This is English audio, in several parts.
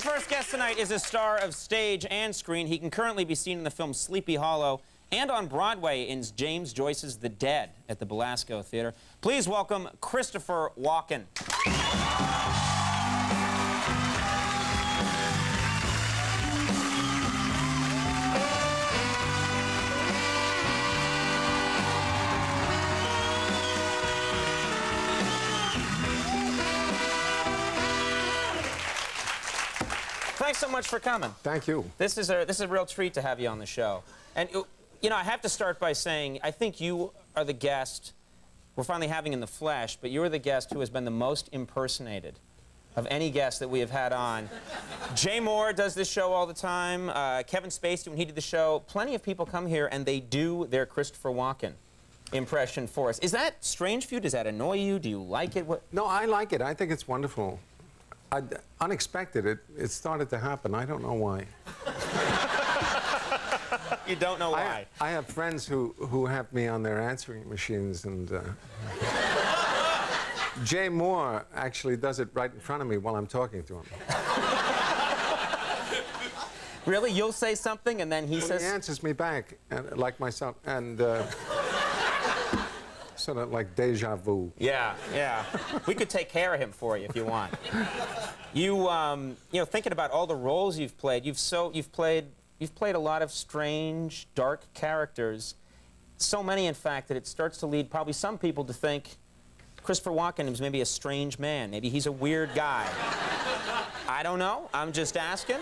first guest tonight is a star of stage and screen. He can currently be seen in the film Sleepy Hollow and on Broadway in James Joyce's The Dead at the Belasco Theater. Please welcome Christopher Walken. Thanks so much for coming. Thank you. This is a real treat to have you on the show. And, you know, I have to start by saying, I think you are the guest we're finally having in the flesh, but you're the guest who has been the most impersonated of any guest that we have had on. Jay Moore does this show all the time. Kevin Spacey, when he did the show, plenty of people come here and they do their Christopher Walken impression for us. Is that strange for you? Does that annoy you? Do you like it? What? No, I like it. I think it's wonderful. Unexpected, it started to happen. I don't know why. You don't know why? I have friends who have me on their answering machines, and Jay Moore actually does it right in front of me while I'm talking to him. Really? You'll say something and then he says... He answers me back, and, like myself, and sort of like deja vu. Yeah, yeah. We could take care of him for you if you want. You know, thinking about all the roles you've played, you've played a lot of strange, dark characters. So many, in fact, that it starts to lead probably some people to think Christopher Walken is maybe a strange man. Maybe he's a weird guy. I don't know. I'm just asking.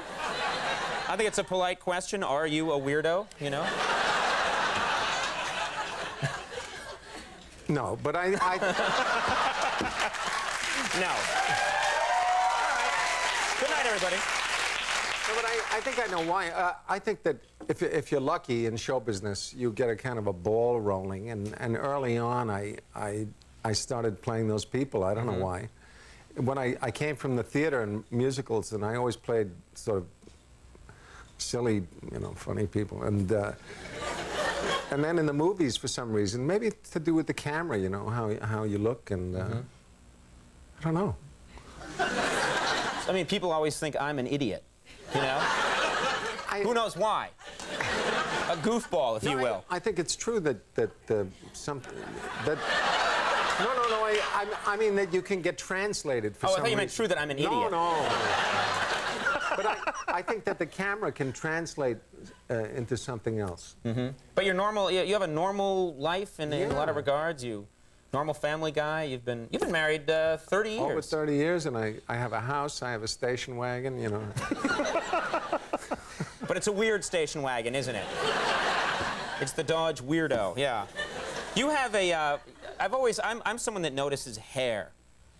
I think it's a polite question. Are you a weirdo? You know? No, but I... No. All right. Good night, everybody. No, but I think I know why. I think that if you're lucky in show business, you get a kind of a ball rolling. And early on, I started playing those people. I don't know why. When I came from the theater and musicals, and I always played sort of silly, you know, funny people. And then in the movies, for some reason, maybe it's to do with the camera, you know, how you look, and I don't know. I mean, people always think I'm an idiot, you know? Who knows why? A goofball, if you will. I think it's true that I mean that you can get translated for some reason. I thought you meant true that I'm an idiot. No. But I think that the camera can translate into something else. But you're normal. You have a normal life in a lot of regards. Normal family guy. You've been married 30 years. Over 30 years, and I have a house. I have a station wagon. You know. But it's a weird station wagon, isn't it? It's the Dodge Weirdo. Yeah. You have a. I'm someone that notices hair.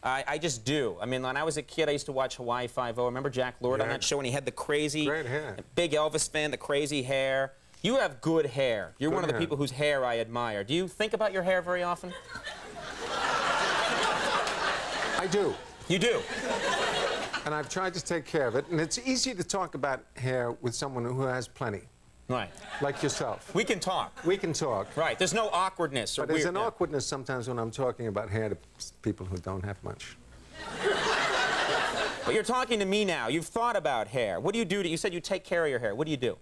I just do. I mean, when I was a kid, I used to watch Hawaii Five-0. Remember Jack Lord on that show when he had the crazy... Great hair. Big Elvis fan, the crazy hair. You have good hair. You're one of the people whose hair I admire. Do you think about your hair very often? I do. You do? And I've tried to take care of it. And it's easy to talk about hair with someone who has plenty. Right. Like yourself. We can talk. We can talk. Right. There's no awkwardness or But there's an awkwardness sometimes when I'm talking about hair to people who don't have much. But you're talking to me now. You've thought about hair. What do you do? You said you take care of your hair. What do you do?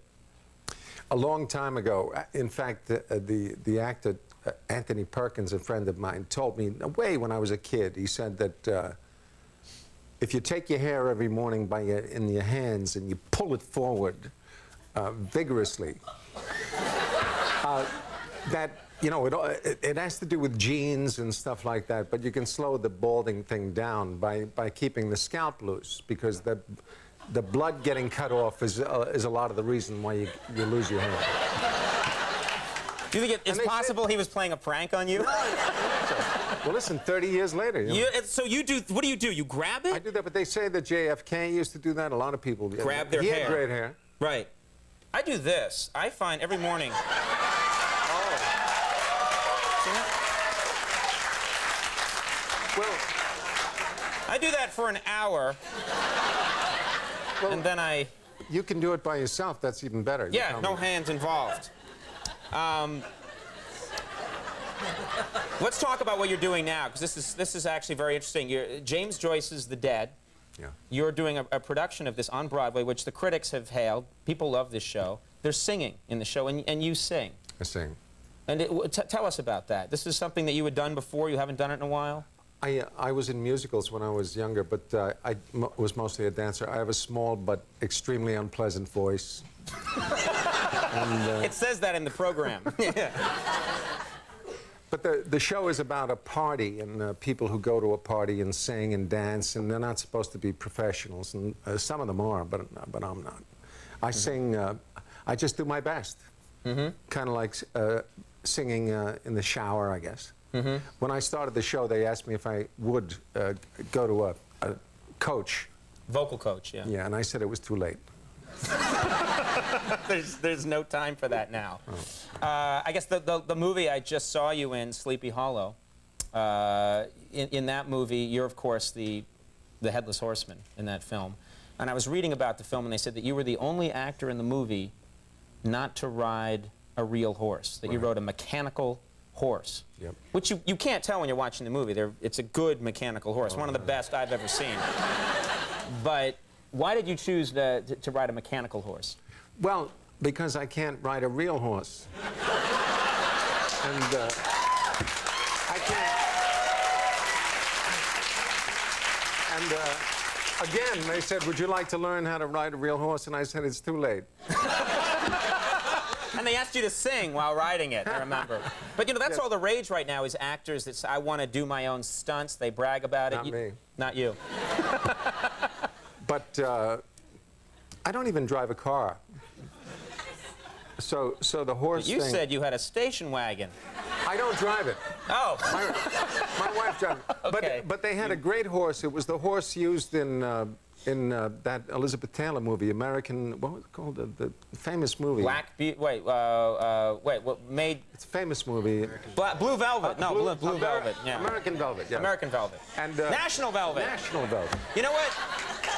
A long time ago, in fact, the actor Anthony Perkins, a friend of mine, told me way when I was a kid. He said that if you take your hair every morning in your hands and you pull it forward vigorously, that, you know, it has to do with genes and stuff like that, but you can slow the balding thing down by keeping the scalp loose, because the blood getting cut off is a lot of the reason why you lose your hair. Do you think it's possible he was playing a prank on you? Well, listen, 30 years later. You know. So you do, what do? You grab it? I do that, but they say that JFK used to do that. A lot of people grab their hair. He had great hair. Right. I do this. I find every morning. Oh. See that? Well, I do that for an hour, and then I... You can do it by yourself. That's even better. Yeah, no hands involved. Let's talk about what you're doing now, because this is actually very interesting. James Joyce's The Dead. Yeah. You're doing a production of this on Broadway, which the critics have hailed. People love this show. There's singing in the show, and you sing. I sing. And tell us about that. This is something that you had done before. You haven't done it in a while? I was in musicals when I was younger, but I was mostly a dancer. I have a small but extremely unpleasant voice. And, it says that in the program. Yeah. But the show is about a party and people who go to a party and sing and dance, and they're not supposed to be professionals, and some of them are, but I'm not. I sing, I just do my best. Kind of like singing in the shower, I guess. When I started the show, they asked me if I would go to a coach. Vocal coach, yeah. Yeah, and I said it was too late. There's no time for that now. I guess the movie I just saw you in, Sleepy Hollow, in that movie, you're, of course, the Headless Horseman in that film. And I was reading about the film, and they said that you were the only actor in the movie not to ride a real horse, that you rode a mechanical horse. Yep. Which you can't tell when you're watching the movie. It's a good mechanical horse, one of the best I've ever seen. But why did you choose to ride a mechanical horse? Well, because I can't ride a real horse. And I can't. And again, they said, would you like to learn how to ride a real horse? And I said, it's too late. And they asked you to sing while riding it, I remember. But, you know, that's all the rage right now is actors that say, I want to do my own stunts. They brag about it. Not me. Not you. But I don't even drive a car. So the horse thing... You thing, said you had a station wagon. I don't drive it. Oh. My wife drives it. Okay. But they had a great horse. It was the horse used in that Elizabeth Taylor movie, American, what was it called? The famous movie. What made... It's a famous movie. Blue Velvet. No, Blue Velvet. Yeah. American Velvet, yeah. American Velvet. And, National Velvet. National Velvet. You know what?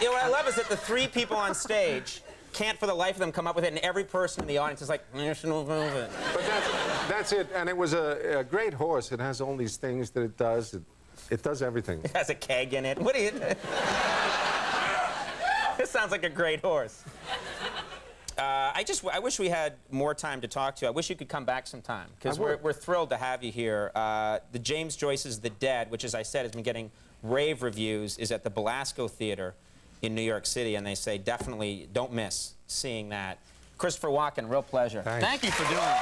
You know what I love is that the three people on stage can't for the life of them come up with it, and every person in the audience is like, National Velvet. But that's it, and it was a great horse. It has all these things that it does. It does everything. It has a keg in it. What do you... This sounds like a great horse. I wish we had more time to talk to you. I wish you could come back sometime, because we're thrilled to have you here. The James Joyce's The Dead, which, as I said, has been getting rave reviews, is at the Belasco Theater in New York City, and they say definitely don't miss seeing that. Christopher Walken, real pleasure. Thanks. Thank you for doing it.